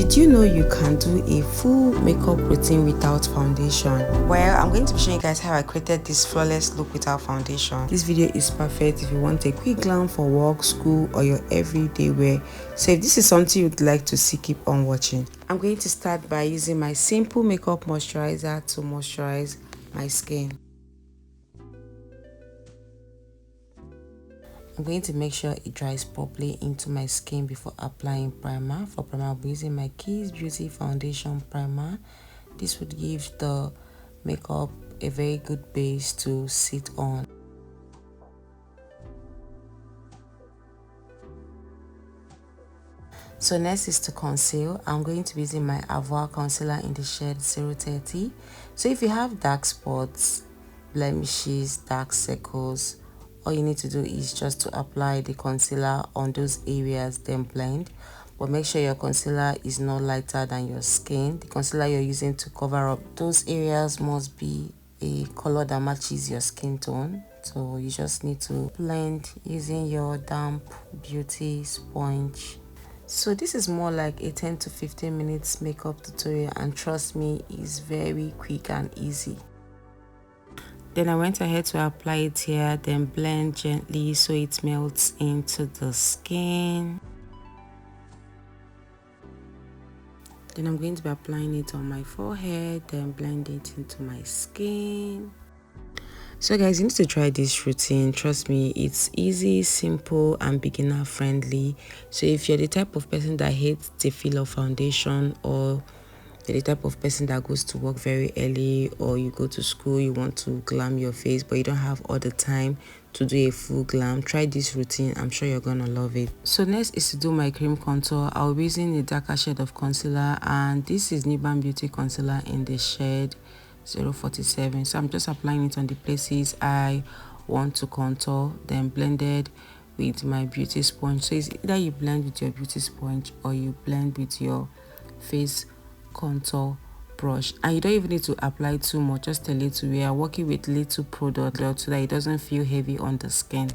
Did you know you can do a full makeup routine without foundation? Well, I'm going to be showing you guys how I created this flawless look without foundation. This video is perfect if you want a quick glam for work, school, or your everyday wear. So if this is something you'd like to see, keep on watching. I'm going to start by using my simple makeup moisturizer to moisturize my skin. I'm going to make sure it dries properly into my skin before applying primer. For primer, I'll be using my Kiss Beauty Foundation Primer. This would give the makeup a very good base to sit on. So next is to conceal. I'm going to be using my Avoire concealer in the shade 030. So if you have dark spots, blemishes, dark circles, all you need to do is just to apply the concealer on those areas, then blend. But make sure your concealer is not lighter than your skin. The concealer you're using to cover up those areas must be a color that matches your skin tone. So you just need to blend using your damp beauty sponge. So this is more like a 10 to 15 minutes makeup tutorial, and trust me, it's very quick and easy. Then I went ahead to apply it here, then blend gently so it melts into the skin. Then I'm going to be applying it on my forehead, then blend it into my skin. So guys, you need to try this routine. Trust me, it's easy, simple, and beginner friendly. So if you're the type of person that hates the feel of foundation, or you're the type of person that goes to work very early, or you go to school, you want to glam your face but you don't have all the time to do a full glam, try this routine. I'm sure you're gonna love it. So next is to do my cream contour. I'll be using a darker shade of concealer, and this is Nuban Beauty concealer in the shade 047. So I'm just applying it on the places I want to contour, then blended with my beauty sponge. So it's either you blend with your beauty sponge or you blend with your face contour brush, and you don't even need to apply too much, just a little. We are working with little product so that it doesn't feel heavy on the skin.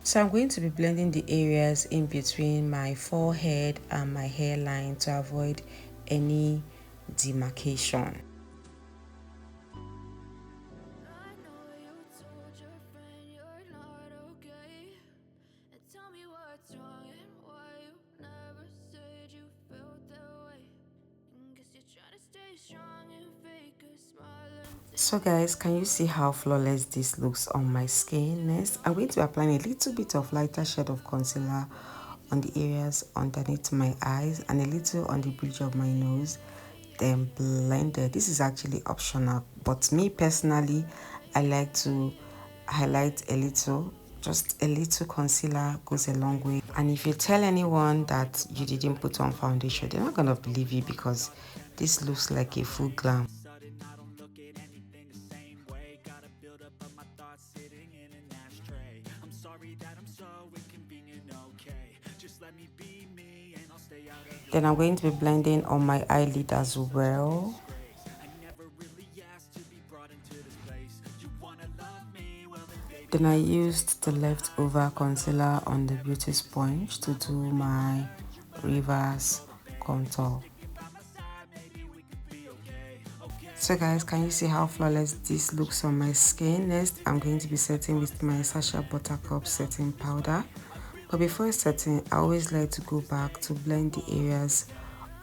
So I'm going to be blending the areas in between my forehead and my hairline to avoid any demarcation. So guys, can you see how flawless this looks on my skin? Next, I'm going to be applying a little bit of lighter shade of concealer on the areas underneath my eyes and a little on the bridge of my nose, then blend it. This is actually optional, but me personally, I like to highlight a little. Just a little concealer goes a long way. And if you tell anyone that you didn't put on foundation, they're not gonna believe you, because this looks like a full glam. Then I'm going to be blending on my eyelid as well. Then I used the leftover concealer on the beauty sponge to do my reverse contour. So guys, can you see how flawless this looks on my skin? Next, I'm going to be setting with my Sacha Buttercup setting powder. But before setting, I always like to go back to blend the areas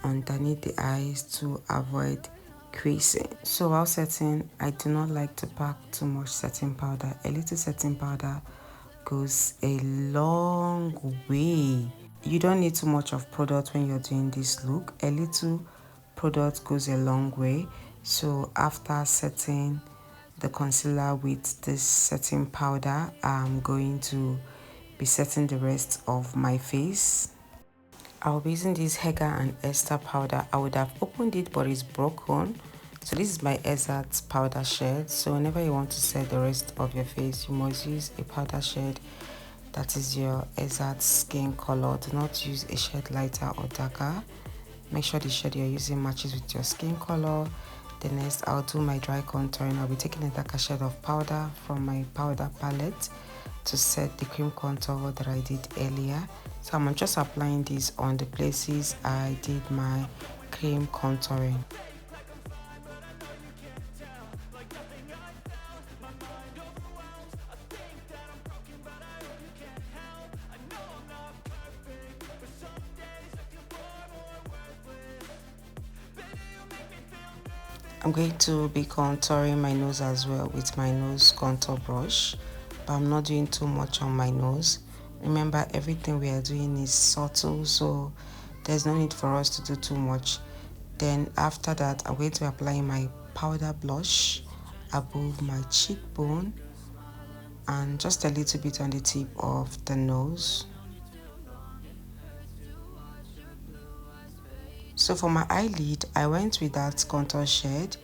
underneath the eyes to avoid creasing. So while setting, I do not like to pack too much setting powder. A little setting powder goes a long way. You don't need too much of product when you're doing this look. A little product goes a long way. So after setting the concealer with this setting powder, I'm going to be setting the rest of my face. I'll be using this Hega and Esther powder. I would have opened it, but it's broken. So this is my Ezat powder shade. So whenever you want to set the rest of your face, you must use a powder shade that is your Ezat skin color. Do not use a shade lighter or darker. Make sure the shade you're using matches with your skin color. The next, I'll do my dry contouring. I'll be taking a darker shade of powder from my powder palette to set the cream contour that I did earlier. So I'm just applying this on the places I did my cream contouring. I'm going to be contouring my nose as well with my nose contour brush, but I'm not doing too much on my nose. Remember, everything we are doing is subtle, so there's no need for us to do too much. Then after that, I'm going to apply my powder blush above my cheekbone and just a little bit on the tip of the nose. So for my eyelid, I went with that contour shade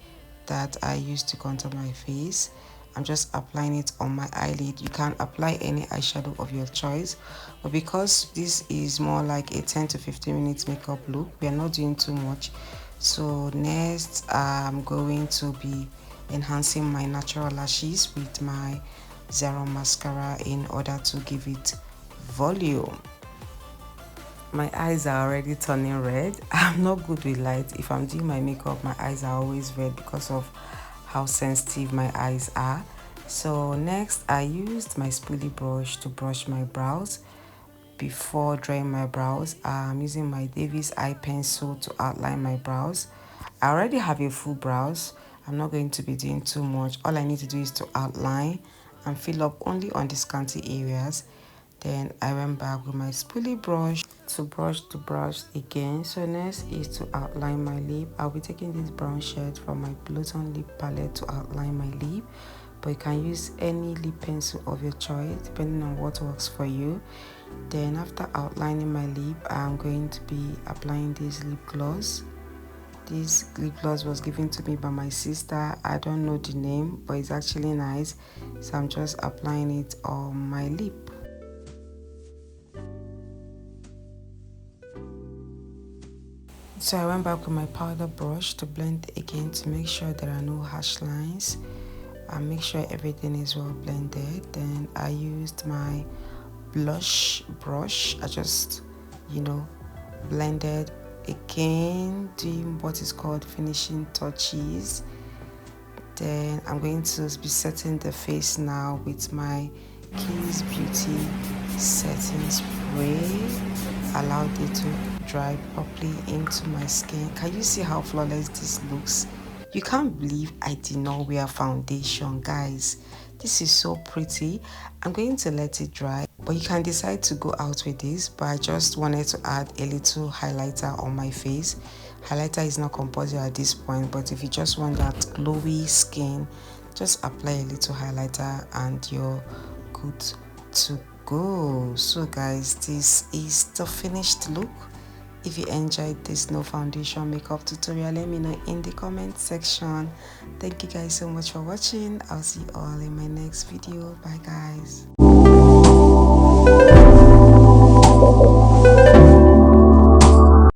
that I used to contour my face. I'm just applying it on my eyelid. You can apply any eyeshadow of your choice, but because this is more like a 10 to 15 minutes makeup look, we are not doing too much. So next, I'm going to be enhancing my natural lashes with my Zero mascara in order to give it volume. My eyes are already turning red. I'm not good with light. If I'm doing my makeup, my eyes are always red because of how sensitive my eyes are. So next, I used my spoolie brush to brush my brows. Before drawing my brows, I'm using my Davis eye pencil to outline my brows. I already have a full brows. I'm not going to be doing too much. All I need to do is to outline and fill up only on the scanty areas. Then I went back with my spoolie brush to brush the brows again. So next is to outline my lip. I'll be taking this brown shade from my Blueton lip palette to outline my lip, but you can use any lip pencil of your choice depending on what works for you. Then after outlining my lip, I'm going to be applying this lip gloss. This lip gloss was given to me by my sister. I don't know the name, but it's actually nice, so I'm just applying it on my lip. So I went back with my powder brush to blend again to make sure there are no harsh lines and make sure everything is well blended. Then I used my blush brush. I just, blended again, doing what is called finishing touches. Then I'm going to be setting the face now with my Kiehl's Beauty setting spray. Allowed it to dry properly into my skin. Can you see how flawless this looks? You can't believe I did not wear foundation, guys. This is so pretty. I'm going to let it dry, but you can decide to go out with this, but I just wanted to add a little highlighter on my face. Highlighter is not compulsory at this point, but if you just want that glowy skin, just apply a little highlighter and you're good to go. So guys, this is the finished look. If you enjoyed this no foundation makeup tutorial, let me know in the comment section. Thank you guys so much for watching. I'll see you all in my next video. Bye guys.